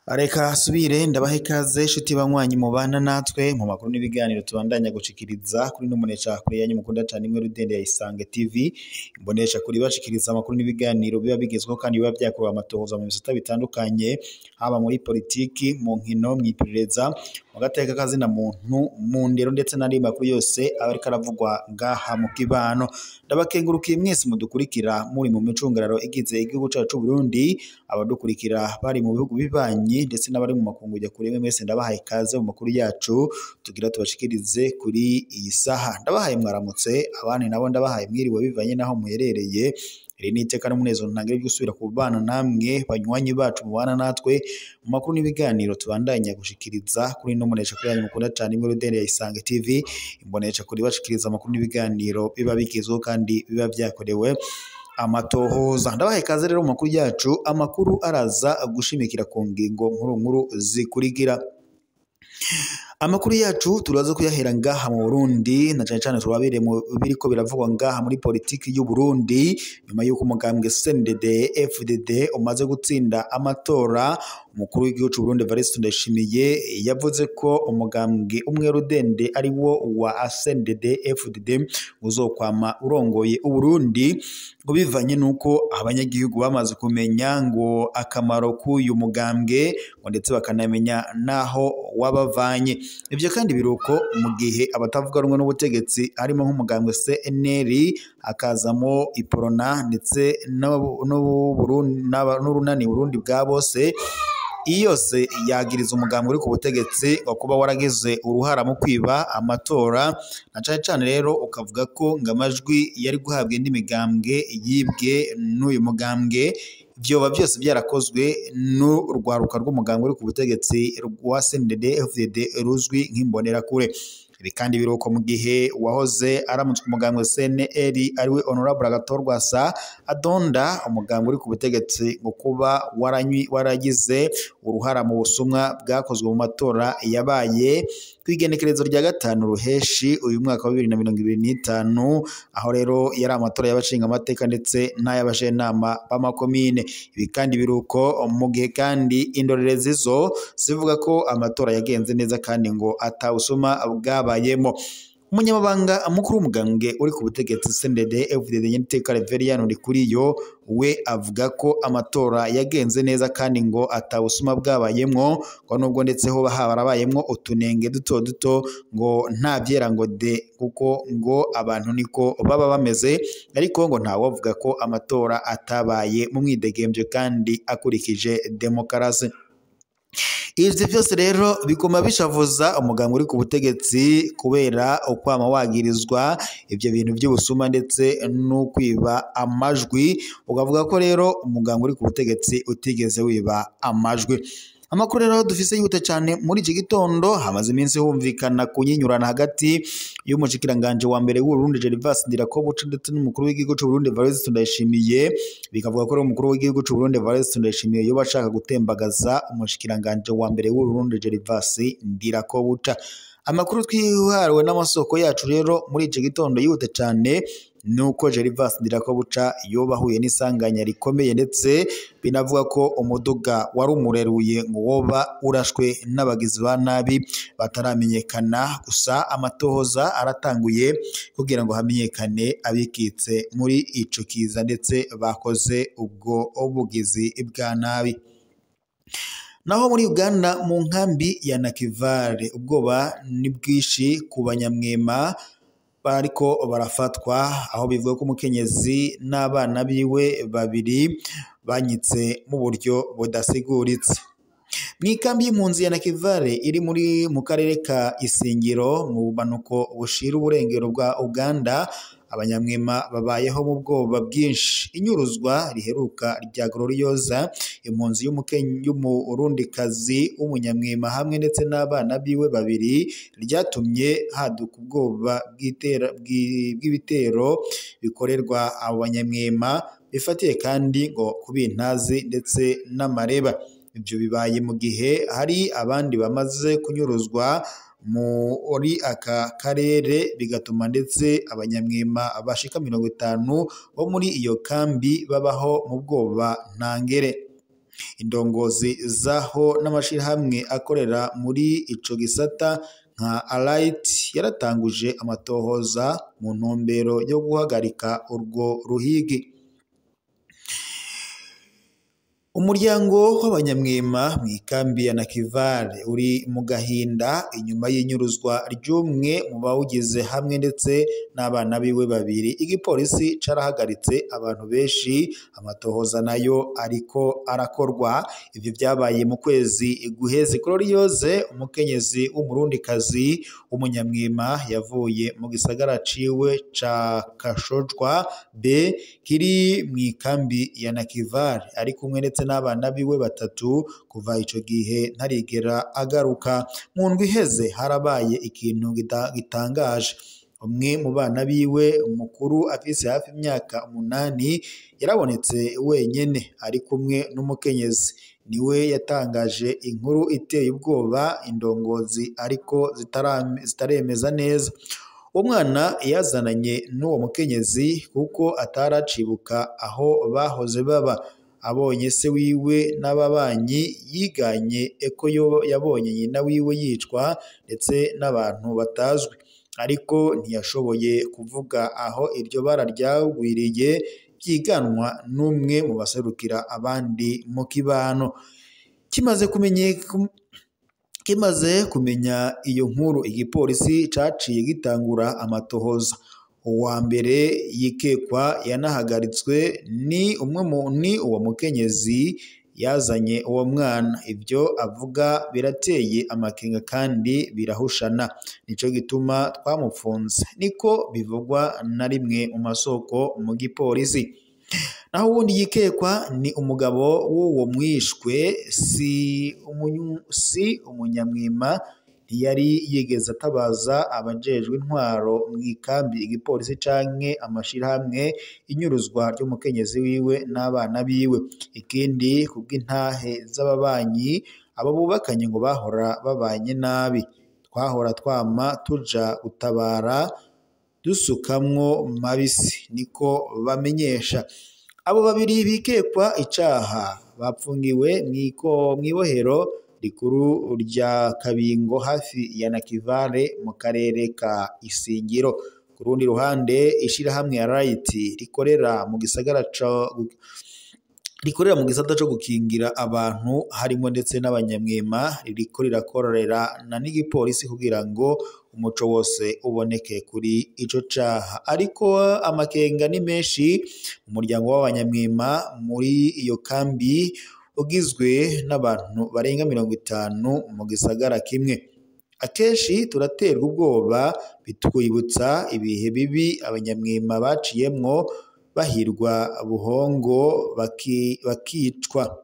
Areka asubire ndabahe ikaze shuti banywanyi mubana natwe mu makuru n'ibiganiro tubandanya gushikiriza kuri n'umunesha kuri yanyu mukunda cyane imwe Rudende ya Isange TV imbonesha kuri bashikiriza amakuru n'ibiganiro biba bigezweho kandi biba byakuruwe amatohoza mu bisata bitandukanye haba muri politiki mu nkino mwiperereza mu gateka kazi na muntu mu ndero ndetse n'andi makuru yose abariko aravugwa ngaha mu kibano ndabakengurukiye mwese mudukurikira muri mu micungararo igize igihugu cyacu cy'u Burundi abadukurikira bari mu bihugu bibanyi ndetse n'abari mu makungu ya kure mwese ndabahaye ikaze mu makuru yacu tugira tubashikirize kuri iyi saha ndabahaye mwaramutse abandi nabo ndabahaye mwiriwe bivanye naho muherereye iri niteka n'umunezero ntangire gusubira ku bana namwe banywanyi bacu mubana natwe mu makuru n'ibiganiro tubandanya gushikiriza kuri n'umunesha kuri yanyu mukunda cyane imwe Rudende ya Isange TV imbonesha kuri bashikiriza amakuru n'ibiganiro biba bigezweho kandi biba byakorewe amatohoza ndabahaye ikaze rero mu makuru yacu amakuru araza gushimikira ku ngingo nkuru zikurikira amakuru yacu turaza kuyahera ngaha mu Burundi na cyane turabire mu biriko biravugwa ngaha muri politiki y'u Burundi nyuma y'uko umugambwe CNDD FDD umaze gutsinda amatora umukuru w'igihugu cy'u Burundi Evariste Ndayishimiye yavuze ko umugambwe umwe Rudende ari wo wa CNDD FDD uzokwama urongoye u Burundi ngo bivanye nuko abanyagihugu bamaze kumenya ngo akamaro k'uyu mugambwe ngo ndetse bakanamenya naho wabavanye ibyo kandi biruko mu gihe abatavuga rumwe n'ubutegetsi harimo nk'umugambwe CNL akazamo Iprona ndetse n'urunani Burundi bwa bose iyose yagiriza umugambwe uri ku butegetsi ngo kuba waragize uruhara mu kwiba amatora na cyane rero ukavuga ko ngamajwi yari guhabwa indi migambwe yibwe n'uyu mugambwe vyoba byose byarakozwe n'urwaruka rw'umugambwe uri ku butegetsi rwa CNDD FDD ruzwi nk'imbonera kure ibi kandi biruko mu gihe wahoze aramutswe umugambwe CNL ariwe Honorable Agathon Adonda umugambwe uri ku butegetsi ngo kuba waragize uruhara mu busumwa bwakozwe mu matora yabaye kwigenekerezo rya gatanu ruheshi uyu mwaka wa 2025 aho rero yari amatora y'abashinga amateka ndetse n'ay'abajenama b'amakomine ibi kandi biruko mu gihe kandi indorerezi zo zivuga ko amatora yagenze neza kandi ngo atawusuma bwabayemo umunyamabanga mukuru w'umugambwe uri ku butegetsi CNDD FDD Nyeniteka Reverien Ndikuriyo we avuga ko amatora yagenze neza kandi ngo atawusuma bwabayemwo ngo nubwo ndetse ho harabayemwo utunenge duto ngo nta byera ngo de kuko ngo abantu niko baba bameze ariko ngo ntawo avuga ko amatora atabaye mu mwidegembyo kandi akurikije demokarasi ivyo byose rero bigoma bishavuza umugambwe uri ku butegetsi kubera ukwama wagirizwa ivyo bintu by'ubusuma ndetse no kwiba amajwi ukavuga ko rero umugambwe uri ku butegetsi utigeze wiba amajwi amakuru rero dufise yute cyane muri iki gitondo hamaze iminsi humvikana kunyinyurana hagati y'umushikiranganje wa mbere w'u Burundi Gervas Ndirakobuca ndetse n'umukuru w'igihugu cy'u Burundi Evariste Ndayishimiye bikavuga ko umukuru w'igihugu cy'u Burundi Evariste Ndayishimiye yo bashaka gutembagaza umushikiranganje wa mbere w'u Burundi Gervas Ndirakobuca amakuru twihariwe n'amasoko yacu rero muri iki gitondo yute cyane nuko Gervas Ndirakobuca yobahuye n'isanganya rikomeye ndetse binavuga ko umuduga wari umureruye ngo woba urashwe n'abagizi ba nabi bataramenyekana gusa amatohoza aratanguye kugira ngo hamenyekane abikitse muri ico kiza ndetse bakoze ubwo ubugizi bwa nabi naho muri Uganda mu nkambi ya Nakivale ubwoba ni bwishi ku banyamwema bariko barafatwa aho bivuga ko umukenyezi n'abana biwe babiri banyitse mu buryo budasiguritse mwikambi y'impunzi ya Nakivale iri mu karere ka Isingiro mu bumanuko bushira uburengero bwa Uganda abanyamwema babayeho mu bwoba bwinshi inyuruzwa riheruka rya Gloriosa impunzi y'umurundikazi w'umunyamwema hamwe ndetse n'abana biwe babiri ryatumye haduka ubwoba bw'ibitero bikorerwa abo banyamwema bifatiye kandi ngo kubintazi ndetse n'amareba ibyo bibaye mu gihe hari abandi bamaze kunyuruzwa muri aka karere, bigatuma ndetse abanyamwema bashika 50 bo muri iyo kambi babaho mu bwoba ntangere. Indongozi zaho n'amashirahamwe akorera muri ico gisata nka Alight yaratanguje amatohoza mu ntumbero yo guhagarika urwo ruhigi. Umuryango w'abanyamwema mw'ikambi ya Nakivale uri mu gahinda inyuma y'inyuruzwa ry'umwe mu bawugize hamwe ndetse n'abana biwe babiri. Igipolisi carahagaritse abantu benshi, amatohoza nayo ariko arakorwa. Ivyo vyabaye mu kwezi guheze. Gloriose, umukenyezi w'umurundikazi w'umunyamwema yavuye mu gisagara ciwe ca Kashojwa B kiri mw'ikambi ya Nakivale ari kumwe ndetse n'abana biwe batatu. Kuva ico gihe ntarigera agaruka. Mu ndwi iheze harabaye ikintu gitangaje. Umwe mu bana biwe umukuru afise hafi imyaka 8 yarabonetse wenyene ari kumwe n'umukenyezi. Niwe yatangaje inkuru iteye ubwoba indongozi ariko zitaremeza neza. Umwana yazananye n'uwo mukenyezi kuko ataracibuka aho bahoze baba. Abonye se wiwe n'ababanyi yiganye eko yabonye nyina wiwe yicwa ndetse n'abantu batazwi, ariko ntiyashoboye kuvuga aho iryo bara ryagwiriye byiganwa n'umwe mu baserukira abandi mu kibano. Kimaze kumenya iyo nkuru, igipolisi caciye gitangura amatohoza. Uwa mbere yikekwa yanahagaritswe ni uwo mukenyezi yazanye uwo mwana. Ivyo avuga birateye amakenga kandi birahushana, nico gituma twamufunze, niko bivugwa na rimwe mu masoko mu gipolisi. Naho uwundi yikekwa ni umugabo w'uwo mwishwe, si umunyamwema, ntiyari yigeze atabaza abajejwe intwaro mw'ikambi, igipolisi canke amashirahamwe inyuruzwa ry'umukenyezi wiwe n'abana biwe. Ikindi kubw'intahe z'ababanyi, abo bubakanye ngo bahora babanye nabi. Twahora twama tuja gutabara dusukamwo mabisi, niko bamenyesha. Abo babiri bikekwa icaha bapfungiwe mw'ibohero rikuru rya Kabingo hafi ya Nakivale mu karere ka Isingiro. Ku rundi ruhande, ishirahamwe ya Right rikorera mu gisata co gukingira abantu harimo ndetse n'abanyamwema ririko rirakorerana n'igipolisi kugira ngo umuco wose uboneke kuri ico caha. Ariko amakenga ni menshi mu muryango w'abanyamwema muri iyo kambi ugizwe n'abantu barenga 50 mu gisagara kimwe. Akenshi turaterwa ubwoba, bitwibutsa ibihe bibi abanyamwema baciyemwo bahirwa buhongo bakicwa.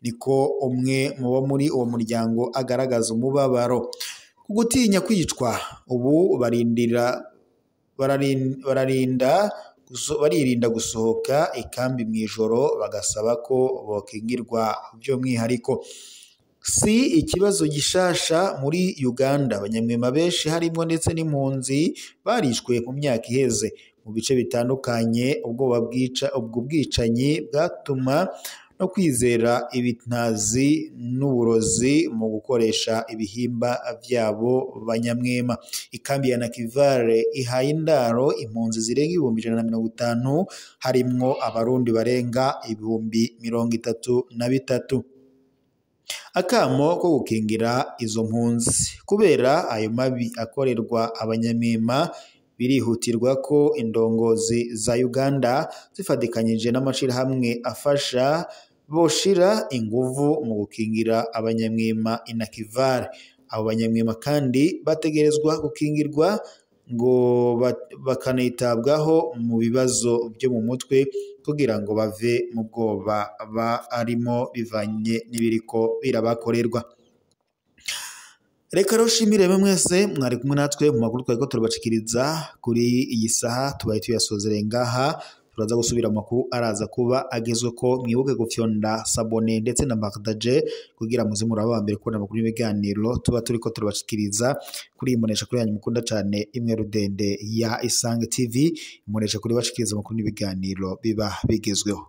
Niko umwe mu bo muri uwo muryango agaragaza umubabaro. Ku gutinya kwicwa, ubu baririnda gusohoka ikambi mw'ijoro, bagasaba ko bokingirwa by'umwihariko. Si ikibazo gishasha muri Uganda. Abanyamwema benshi harimo ndetse n'impunzi barishwe mu myaka iheze mu bice bitandukanye. Ubwo bwicanyi bwatuma no kwizera ibintazi n'uburozi mu gukoresha ibihimba vyabo banyamwema. Ikambi ya Nakivale ihaye indaro impunzi zirenga 150 harimwo abarundi barenga 33,000. Akamo ko gukingira izo mpunzi kubera ayo mabi akorerwa abanyamwema birihutirwa ko indongozi za Uganda zifadikanyije n'amashirahamwe afasha boshira inguvu mu gukingira abanyamwema i Nakivale. Abo banyamwema kandi bategerezwa gukingirwa ngo bakanitabwaho mu bibazo byo mu mutwe kugira ngo bave mu bwoba arimo bivanye n'ibiriko birabakorerwa. Reka roshimire mwese mwari kumwe natwe mu makuru twari ko turabashikiriza kuri iyi saha. Tubaye tuyasozere ngaha. turaza gusubira mu makuru araza kuba agezwe ko mwibuke gufyonda sabone ndetse na partage kugira muze muraba mbere kubona amakuru y'ibiganiro tuba turiko turabashikiriza kuri imonesha kuri yanyu mukunda cyane imwe rudende ya Isange TV imonesha kuri bashikiriza amakuru y'ibiganiro biba bigezweho.